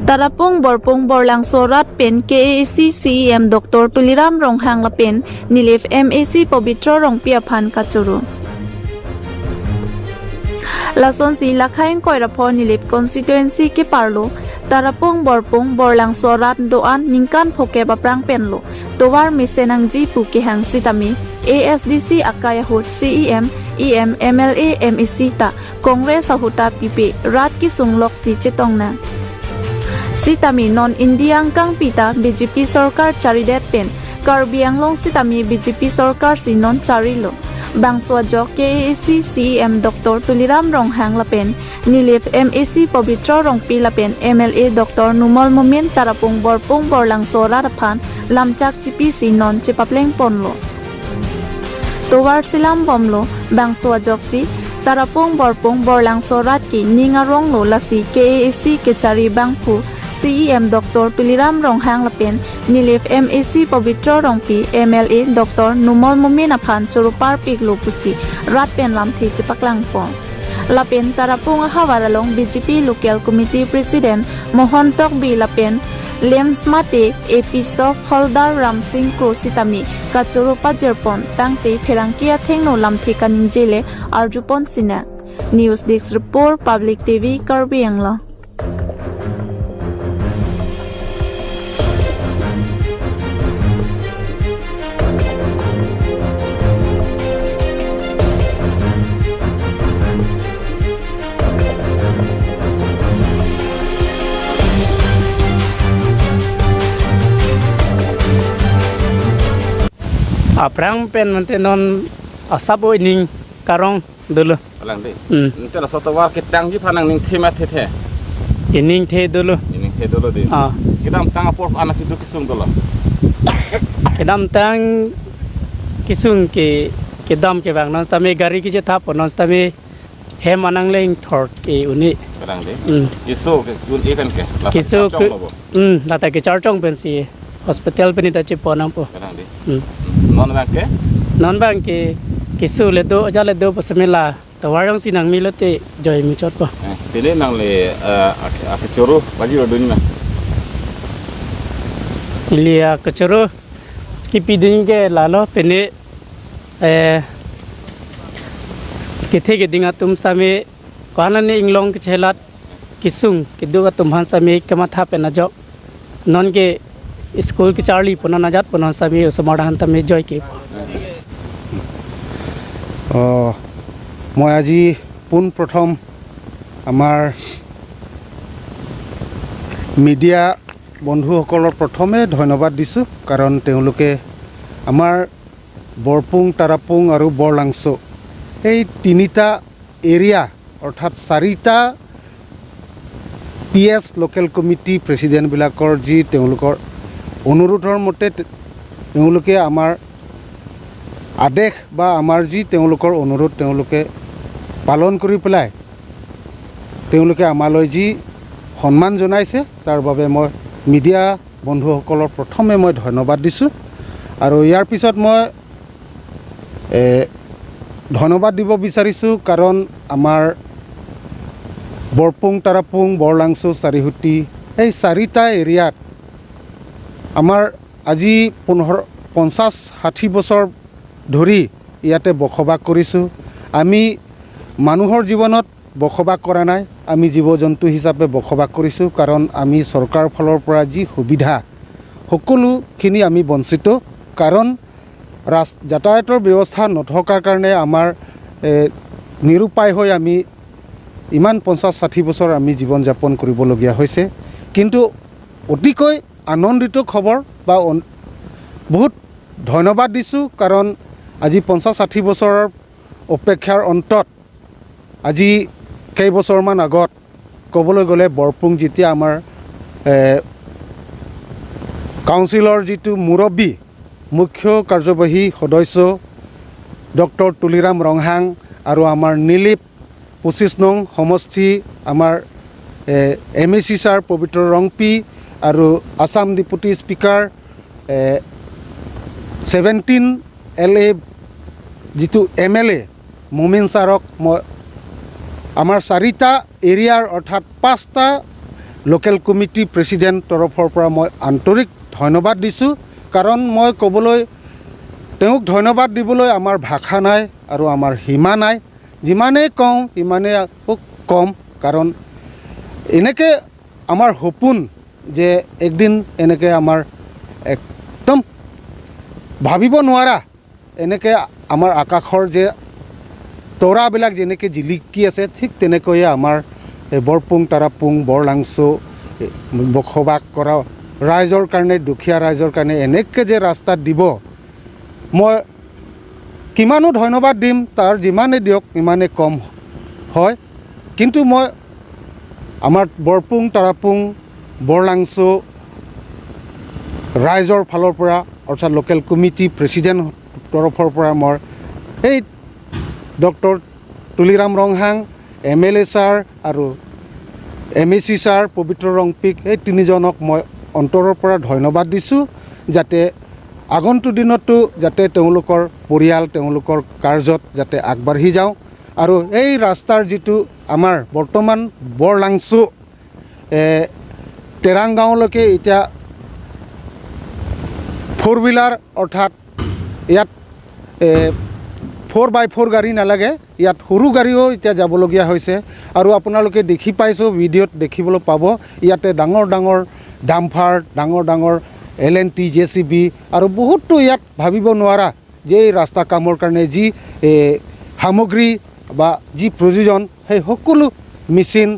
Tarapung Borpung Borlangso rat pen KAAC CEM Dr. Tuliram Ronghang la pen nilif MAC Pabitro Rongpi aphan Kachoro. Lason si lakhain koirapo nilif constituency ke parlo Tarapung Borpung Borlangso rat doan ningkan phoke baprang penlo towar misenangji puki hang sitami ASDC akayahut CEM EM MLA MEC ta Congress ahuta PP rat ki sunglok si chitongna Sitami non-Indiang kang pita BJP Sarkar charidet pen Karbi Anglong sitami BJP Sarkar si non charilo Bangswa jok KAAC CEM Dr. Tuliram Ronghang lapen nilif MAC Pabitro Rongpi lapen MLA Dr. Numol Mumin Tarapung Borpung Borlangso raphan lamchak chipi si non chipapleng ponlo Towar silam bomlo bangswa jok si Tarapung Borpung Borlangso rat ki ningarong lo lasi KAAC ke chari bangpu CEM Dr. Tuliram Ronghang lapen nilif MAC Pabitro Rongpi MLA Dr. Numol Mumin aphan chorupar piglo pusi rat pen lamthi chipaklang pon lapen Tarapung hawaralong BJP Local Committee President Mohon Tokbi lapen Lemsmate Episop Holdar Ramsing Krositami Kachoro pajir pon tangte pherangkia thengno lamthi kaninjele arjupon sina News Desk Report Public TV Karbi Anglong Aprang pen nanti non asabo ining karong dulu. Alang deh. Nanti lah satu war kita angji panang ning tema tete. Ining the dulu. Ining te dulu deh. Kita tang apor anak itu kisung dulu. Kedam tang kisung ke kedam ke bang non stame gari ki jeta po non stame he manang leng thort ke uni. Alang deh. Kisu ke yun ikan ke. Kisu ke lata ke charchong pensi hospital penita cipo nampo. Alang deh. Non bang ke kisu le do jale do pasmela tawarang sinang milote joy mi chot po tele nang le Kachoro pajir dunia ilia Kachoro ki piding ke lalo pene kithe ke dinga tum same kana ne Anglong ke chelat kisung ke do ka tum han same kamatha pe na jo non ke School ki Charlie puno najat puno sami usamaran tame joy ke মই আজি পোন প্ৰথম আমাৰ media বন্ধুসকলৰ প্ৰথমে ধন্যবাদ দিছোঁ কাৰণ তেওঁলোকে আমাৰ বৰপুং তাৰাপুং আৰু বৰলাংছো এই তিনিটা এৰিয়া অৰ্থাৎ চাৰিটা PS লোকেল কমিটি প্ৰেচিডেণ্টবিলাকৰ যি তেওঁলোকৰ অনুৰোধৰ মতে তেওঁলোকে আমাৰ আদেশ বা আমাৰ যি তেওঁলোকৰ অনুৰোধ তেওঁলোকে পালন কৰি পেলাই তেওঁলোকে আমালৈ যি সন্মান জনাইছে তাৰ বাবে মই মিডিয়া বন্ধুসকলৰ প্ৰথমে মই ধন্যবাদ দিছোঁ আৰু ইয়াৰ পিছত মই ধন্যবাদ দিব বিচাৰিছোঁ কাৰণ আমাৰ বৰপুং তাৰাপুং বৰলাংছো চাৰিহুটি এই চাৰিটা এৰিয়াত আমাৰ আজি 50-60 বছৰ ধৰি ইয়াতে বসবাস কৰিছোঁ আমি মানুহৰ জীৱনত বসবাস কৰা নাই আমি জীৱ জন্তু হিচাপে বসবাস কৰিছোঁ কাৰণ আমি চৰকাৰ ফলৰ পৰা যি সুবিধা সকলোখিনি আমি বঞ্চিত কাৰণ যাতায়াতৰ ব্যৱস্থা নথকাৰ কাৰণে আমাৰ নিৰুপায় হৈ আমি ইমান 50-60 বছৰ আমি জীৱন যাপন কৰিবলগীয়া হৈছে কিন্তু অতিকৈ আনন্দিত খবৰ বা বহুত ধন্যবাদ দিছোঁ কাৰণ আজি 50-60 বছৰৰ অপেক্ষাৰ অন্তত আজি কেইবছৰমান আগত ক'বলৈ গ'লে বৰপুং যেতিয়া আমাৰ কাউন্সিলৰ যিটো মুৰব্বী মুখ্য কাৰ্যবাহী সদস্য ডক্টৰ তুলিৰাম ৰংহাং আৰু আমাৰ নিলিপ 25 নং সমষ্টি আমাৰ MAC ছাৰ পবিত্ৰ ৰংপি আৰু আসাম ডেপুটি স্পিকাৰ 17 LA যিটো MLA মুমিন ছাৰক মই আমাৰ চাৰিটা এৰিয়াৰ অৰ্থাৎ 5টা লোকেল কমিটি প্ৰেচিডেণ্ট তৰফৰ পৰা মই আন্তৰিক ধন্যবাদ দিছোঁ কাৰণ মই ক'বলৈ তেওঁক ধন্যবাদ দিবলৈ আমাৰ ভাষা নাই আৰু আমাৰ সীমা নাই যিমানেই কওঁ সিমানেই কম কাৰণ এনেকৈ আমাৰ সপোন যে একদিন এনেকৈ আমাৰ একদম ভাবিব নোৱাৰা এনেকৈ আমাৰ আকাশৰ যে তৰাবিলাক যেনেকৈ জিলিকি আছে ঠিক তেনেকৈয়ে আমাৰ বৰপুং তাৰাপুং বৰলাংছো বসবাস কৰা ৰাইজৰ কাৰণে দুখীয়া ৰাইজৰ কাৰণে এনেকৈ যে ৰাস্তা দিব মই কিমানো ধন্যবাদ দিম তাৰ যিমানেই দিয়ক ইমানেই কম হয় কিন্তু মই আমাৰ বৰপুং তাৰাপুং বৰলাংছো ৰাইজৰ ফালৰ পৰা অৰ্থাৎ লোকেল কমিটি প্ৰেচিডেণ্ট তৰফৰ পৰা মই এই doctor Tuliram Ronghang MLA sir আৰু MAC ছাৰ পবিত্ৰ ৰংপিক এই তিনিজনক মই অন্তৰৰ পৰা ধন্যবাদ দিছোঁ যাতে আগন্তুক দিনতো যাতে তেওঁলোকৰ পৰিয়াল তেওঁলোকৰ কাৰ্যত যাতে আগবাঢ়ি যাওঁ আৰু এই ৰাস্তাৰ যিটো আমাৰ বৰ্তমান বৰলাংছো তেৰাং গাঁৱলৈকে এতিয়া 4-wheeler অৰ্থাৎ ইয়াত 4x4 গাড়ী নালাগে ইয়াত সৰু গাড়ীও এতিয়া যাবলগীয়া হৈছে আৰু আপোনালোকে দেখি পাইছোঁ ভিডিঅ'ত দেখিবলৈ পাব ইয়াতে ডাঙৰ ডাঙৰ ডাম্পাৰ ডাঙৰ LNT JCB আৰু বহুতো ইয়াত ভাবিব নোৱাৰা যে এই ৰাস্তা কামৰ কাৰণে যি সামগ্ৰী বা যি প্ৰয়োজন সেই সকলো মেচিন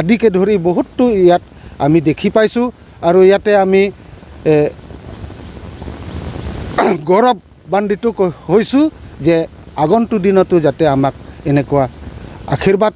আদিকে ধৰি বহুতো ইয়াত আমি দেখি পাইছোঁ আৰু ইয়াতে আমি গৌৰৱান্বিত হৈছোঁ যে আগন্তুক দিনতো যাতে আমাক এনেকুৱা আশীৰ্বাদ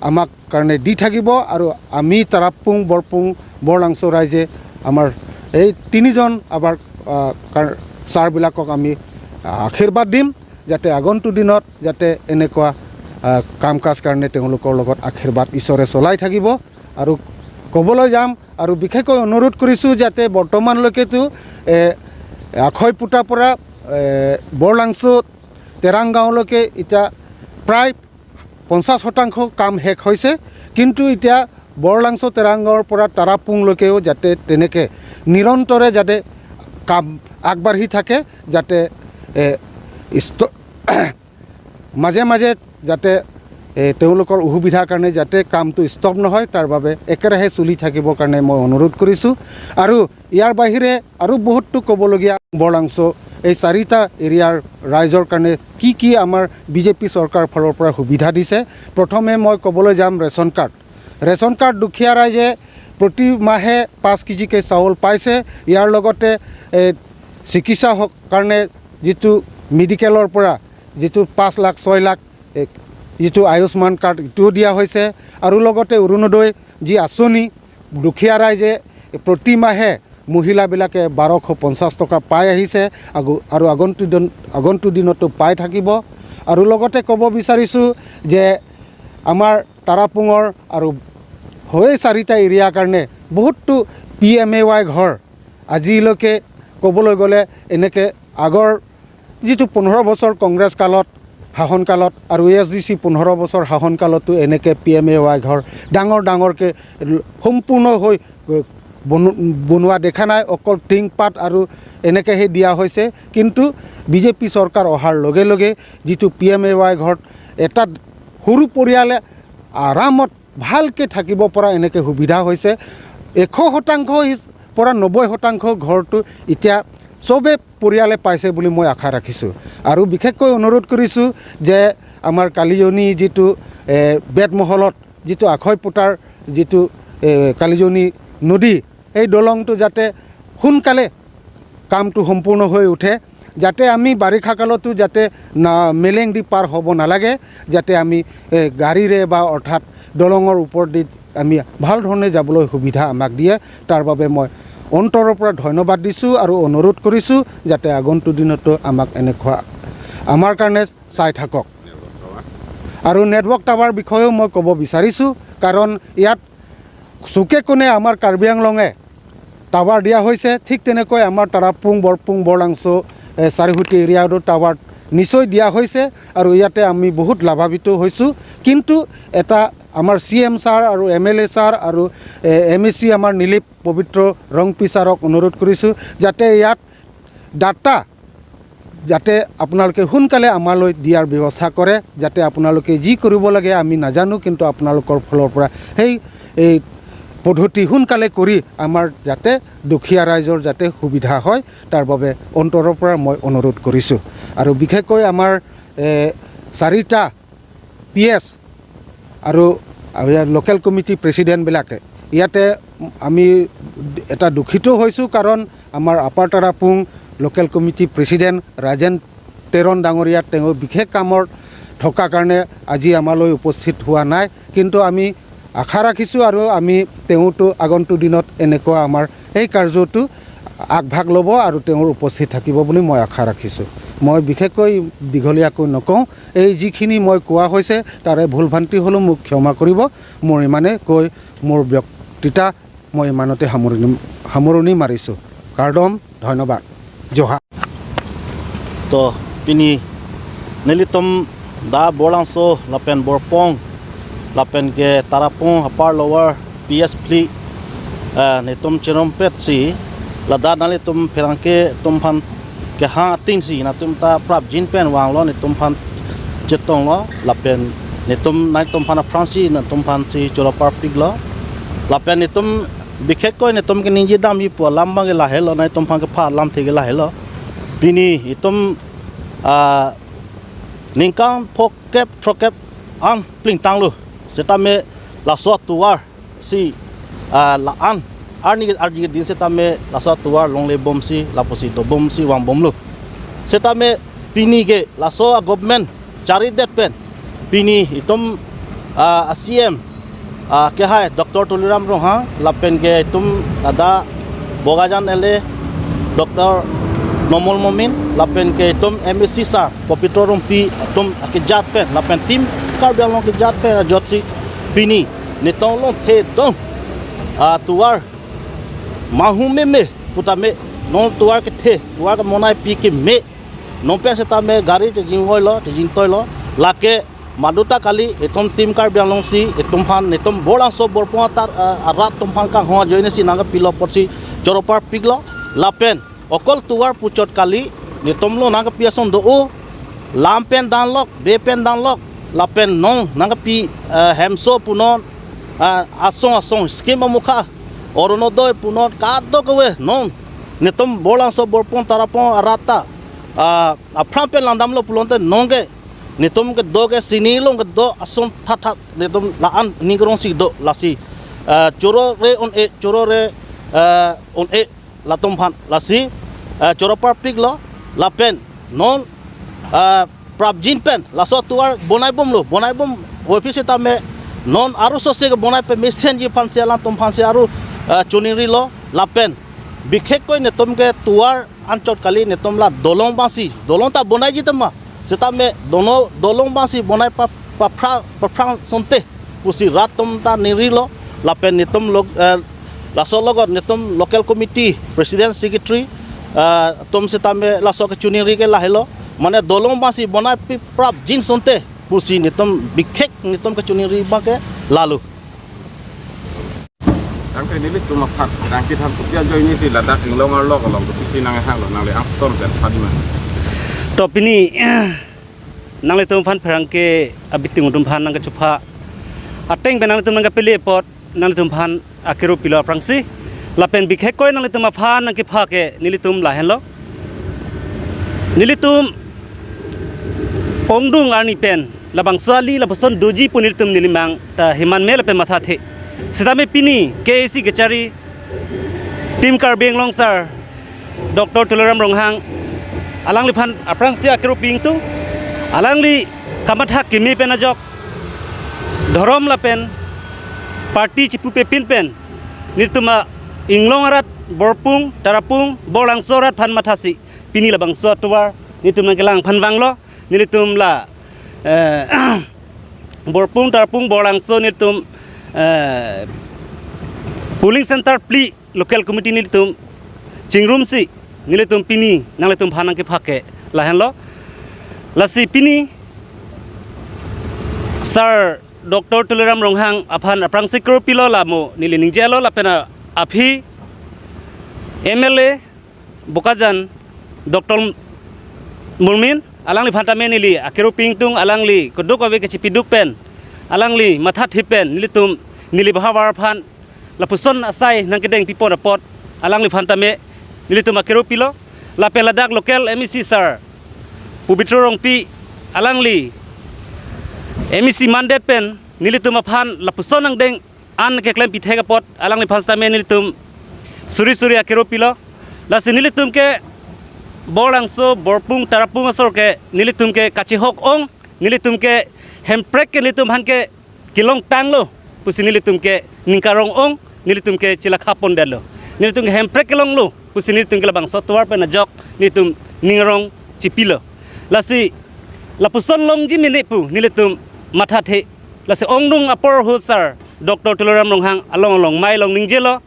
আমাক কাৰণে দি থাকিব আৰু আমি তাৰাপুং বৰপুং বৰলাংছো ৰাইজে আমাৰ এই তিনিজন আমাৰ ছাৰবিলাকক আমি আশীৰ্বাদ দিম যাতে আগন্তুক দিনত যাতে এনেকুৱা কাম কাজ কাৰণে তেওঁলোকৰ লগত আশীৰ্বাদ ঈশ্বৰে চলাই থাকিব আৰু ক'বলৈ যাম আৰু বিশেষকৈ অনুৰোধ কৰিছোঁ যাতে বৰ্তমানলৈকেতো আখৈপুটাৰ পৰা বৰলাংছো তেৰাং গাঁৱলৈকে এতিয়া প্ৰায় 50% কাম শেষ হৈছে কিন্তু এতিয়া বৰলাংছো তেৰাং গাঁৱৰ পৰা তাৰাপুংলৈকেও যাতে তেনেকৈ নিৰন্তৰে যাতে কাম আগবাঢ়ি থাকে যাতে মাজে মাজে যাতে তেওঁলোকৰ অসুবিধাৰ কাৰণে যাতে কামটো ষ্টপ নহয় তাৰ বাবে একেৰাহে চলি থাকিবৰ কাৰণে মই অনুৰোধ কৰিছোঁ আৰু ইয়াৰ বাহিৰে আৰু বহুতো ক'বলগীয়া বৰলাংছো এই 4টা এৰিয়াৰ ৰাইজৰ কাৰণে কি আমাৰ বিজেপি চৰকাৰ ফালৰ পৰা সুবিধা দিছে প্ৰথমে মই ক'বলৈ যাম ৰেচন কাৰ্ড দুখীয়া ৰাইজে প্ৰতি মাহে 5 কেজিকৈ চাউল পাইছে ইয়াৰ লগতে চিকিৎসা কাৰণে যিটো মেডিকেলৰ পৰা যিটো 5 লাখ 6 লাখ যিটো আয়ুষ্মান কাৰ্ড ইটোও দিয়া হৈছে আৰু লগতে অৰুণোদয় যি আঁচনি দুখীয়া ৰাইজে প্ৰতি মাহে মহিলাবিলাকে 1250 টকা পাই আহিছে আৰু আগন্তুক দিনতো পাই থাকিব আৰু লগতে ক'ব বিচাৰিছোঁ যে আমাৰ তাৰাপুঙৰ আৰু হৈ 4টা এৰিয়াৰ কাৰণে বহুতো PMAY ঘৰ আজিলৈকে ক'বলৈ গ'লে এনেকৈ আগৰ যিটো 15 বছৰ কংগ্ৰেছ কালত শাসনকালত আৰু SDC 15 বছৰ শাসনকালতো এনেকৈ PMAY ঘৰ ডাঙৰকৈ সম্পূৰ্ণ হৈ বনোৱা দেখা নাই অকল টিংপাত আৰু এনেকৈহে দিয়া হৈছে কিন্তু বিজেপি চৰকাৰ অহাৰ লগে লগে যিটো PMAY ঘৰত এটা সৰু পৰিয়ালে আৰামত ভালকৈ থাকিব পৰা এনেকৈ সুবিধা হৈছে 100% পৰা 90% ঘৰটো এতিয়া চবে পৰিয়ালে পাইছে বুলি মই আশা ৰাখিছোঁ আৰু বিশেষকৈ অনুৰোধ কৰিছোঁ যে আমাৰ কালিজনী যিটো বেতমহলত যিটো আখৈপুটাৰ যিটো কালিজনী নদী এই দলংটো যাতে সোনকালে কামটো সম্পূৰ্ণ হৈ উঠে যাতে আমি বাৰিষা কালতো যাতে মেলেং দি পাৰ হ'ব নালাগে যাতে আমি গাড়ীৰে বা অৰ্থাৎ দলঙৰ ওপৰত দি আমি ভাল ধৰণে যাবলৈ সুবিধা আমাক দিয়ে তাৰ বাবে মই অন্তৰৰ পৰা ধন্যবাদ দিছোঁ আৰু অনুৰোধ কৰিছোঁ যাতে আগন্তুক দিনতো আমাক এনেকুৱা আমাৰ কাৰণে চাই থাকক আৰু নেটৱৰ্ক টাৱাৰ বিষয়েও মই ক'ব বিচাৰিছোঁ কাৰণ ইয়াত চুকে কোণে আমাৰ কাৰ্বি আংলঙে টাৱাৰ দিয়া হৈছে ঠিক তেনেকৈ আমাৰ তাৰাপুং বৰপুং বৰলাংছো চাৰিহুটি এৰিয়াতো টাৱাৰ নিশ্চয় দিয়া হৈছে আৰু ইয়াতে আমি বহুত লাভান্বিত হৈছোঁ কিন্তু এটা আমাৰ CM ছাৰ আৰু MLA ছাৰ আৰু MSc আমাৰ নীলিপ পবিত্ৰ ৰংপি ছাৰক অনুৰোধ কৰিছোঁ যাতে ইয়াত ডাটা যাতে আপোনালোকে সোনকালে আমালৈ দিয়াৰ ব্যৱস্থা কৰে যাতে আপোনালোকে যি কৰিব লাগে আমি নাজানো কিন্তু আপোনালোকৰ ফালৰ পৰা সেই এই পদ্ধতি সোনকালে কৰি আমাৰ যাতে দুখীয়া ৰাইজৰ যাতে সুবিধা হয় তাৰ বাবে অন্তৰৰ পৰা মই অনুৰোধ কৰিছোঁ আৰু বিশেষকৈ আমাৰ 4টা PS আৰু লোকেল কমিটি প্ৰেচিডেণ্টবিলাকে ইয়াতে আমি এটা দুখিত হৈছোঁ কাৰণ আমাৰ upper Tarapung local committee president Rajen Teron ডাঙৰীয়া তেওঁ বিশেষ কামত থকা কাৰণে আজি আমালৈ উপস্থিত হোৱা নাই কিন্তু আমি আশা ৰাখিছোঁ আৰু আমি তেওঁতো আগন্তুক দিনত এনেকুৱা আমাৰ এই কাৰ্যটো আগভাগ ল'ব আৰু তেওঁৰ উপস্থিত থাকিব বুলি মই আশা ৰাখিছোঁ মই বিশেষকৈ দীঘলীয়াকৈ নকওঁ এই যিখিনি মই কোৱা হৈছে তাৰে ভুল ভ্ৰান্তি হ'লেও মোক ক্ষমা কৰিব মোৰ ইমানে কৈ মোৰ বক্তৃতা মই ইমানতে সামৰণি মাৰিছোঁ কাৰ্ডম ধন্যবাদ জহা তো pini nelitum da Borlangso lapen Borpong lapen ke Tarapung upper lower PS pli netum cherompet si lada nalitum perangke tumpan ke ha tin si natum ta prap jin pen wang lo netum pan jetong lo lapen netum nai tumpan Fransi netum pan si choropar pig lo lapen netum bikhekoi netum ke ninji dam yi po lambang ke lahelo nai tumpan ke pha lam thege lahelo pini itum ningkang pokep trokep an pling tang lu setame la so tuar si la an arni arji din setame la so tuar long le bom si la posi do bom si wang bom lu setame pini ge la so government cari det pen pini itum CEM ke hai Dr. Tuliram Ronghang lapen ge itum ada bogajan ele Dr. Nomol momin lapen ke tum MSc sa popito rumpi tum ke jat pen lapen tim Karbi Anglong ke jat pen jot si bini nitong long the dong tuar mahu me putame non tuar ke the tuar ke monai pi ke me non pe seta me gari te jing hoi lo te jing toy lo lake maduta kali etum tim Karbi Anglong si etum phan netum Borlangso Borpung tar arat tum phan ka ho joine si naga pilo porsi joropar piglo lapen okol tuar pucot kali nitom lo nang piason do o lampen danlok bepen danlok lapen non nang pi hemso punon asong schema mukha orono doi punon kaddo kowe non nitom Borlangso Borpung Tarapung arata aphan pen landam lo pulonte nonge nitom ke do ke sinilong ke do asong thathat nitom laan ningrong si do lasi choro re on e latom phan lasi choropar pig lo lapen non prap jin pen laso tuar bonai bom office tame non aru sose ke bonai pe mesen ji phan se la tom phan se aru chuniri lo lapen bikhek koi ne tom ke tuar anchot kali ne tom la dolong ta bonai ji tama setame dono dolong basi bonai pa fra sonte pusi rat tom ta niri lo lapen ne tom log laso logot netum local committee president secretary tom setame laso ke chuniri ke lahelo mane dolong basi bonai pi prap jin sonte pusi netum bikhek netum ke chuniri ba ke lalu ang kinilit tumapat ang kita putya joy ni sila dating longar lo kolong putisi nang hang lo nang le afton pen padiman top ini nang le tum phan perangke abiting tum phan nang ke chupa ateng benang tum nang ke pele pot nang le tum phan akero pilo prangsi lapen bikhekoi nang le tum phan nang ke pha ke nilitum la hen lo nilitum pongdung arni pen labang swali lapason doji punilitum nilimang ta himan me lapen matha the sidame pini KAAC gechari tim Karbi Anglong sar Dr. Tuliram Ronghang alang li phan aprangsi akero ping tu alang li kamatha kimi penajok dhorom lapen parti cipu pepin pen nituma Anglong arat Borpung Tarapung Borlangso rat phan mathasi pini labang so tuar nitum ngelang phan wanglo nilitum la Borpung Tarapung Borlangso nitum polling center pli local committee nilitum chingrum si nilitum pini nangletum phanang ke phake lahen lo lasi pini sar Dr. Tuliram Ronghang aphan aprang sikro pilo lamo nili ningjelo lapena aphi MLA Bokajan Dr. Mulmin alang li phantame nili akero pingtung alang li kodok ave ke chipiduk pen alang li mathat hipen nili tum nili bahawar phan lapuson asai nang kedeng tipo report alang li phantame nili tum akero pilo la peladak local MEC sir pubitro rongpi alang li MEC mandate pen nili tum aphan lapuson nang deng an ke klem pithe kapot alang li phantame nili tum suri akero pilo la nili tum ke Borlangso Borpung Tarapung asor ke nilitum ke kachihok ong nilitum ke hemprek ke nilitum han ke kilong tang lo pusi nilitum ke ningkarong ong nilitum ke chilakhapon dalo nilitum ke hemprek kelong lo pusi nilitum ke labang software pe najok nilitum ningrong chipilo lasi lapuson longji minipu nilitum mathathe lasi ongdung apor husar Dr. Tuliram Ronghang along mai long ningjelo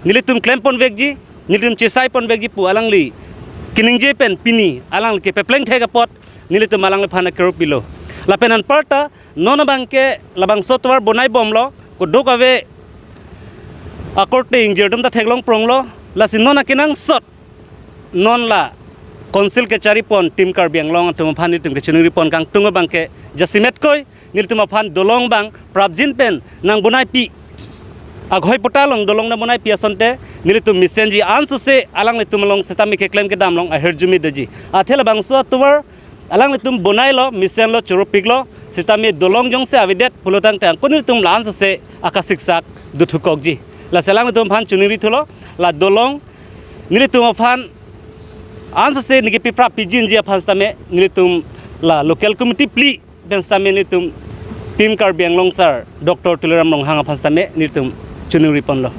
nilitum klempon vegji nilitum chesai pon vegji pu alang li kining jepen pini alang ke pepleng thega pot nili tu malang le phana kero pilo lapenan parta nona bangke labang sotwar bonai bomlo ko dokave akorte ingjerdum ta theglong pronglo lasi nona kinang sot non la konsil ke charipon tim Karbi Anglong tum phani tum ke chunuri pon kang tunga bangke jasimet koi nil tum phan dolong bang prabjin pen nang bonai pi aghoi potalong dolong na bonai piasonte nili tum misenji ansu se alang le tumlong setami ke claim ke damlong a herjumi deji athela bangso tuwar alang le tum bonai lo misen lo choropik lo setami dolong jong se avidet pulotang tang kunil tum lansu se akasik sak duthukokji la selang le tum phan chuniri thulo la dolong nili tum phan ansu se nigi pipra pijin ji phan stame nili tum la local committee pli ben stame nili tum tim Karbi Anglong sir Dr. Tuliram Ronghang phan stame nili tum chunuri pon lo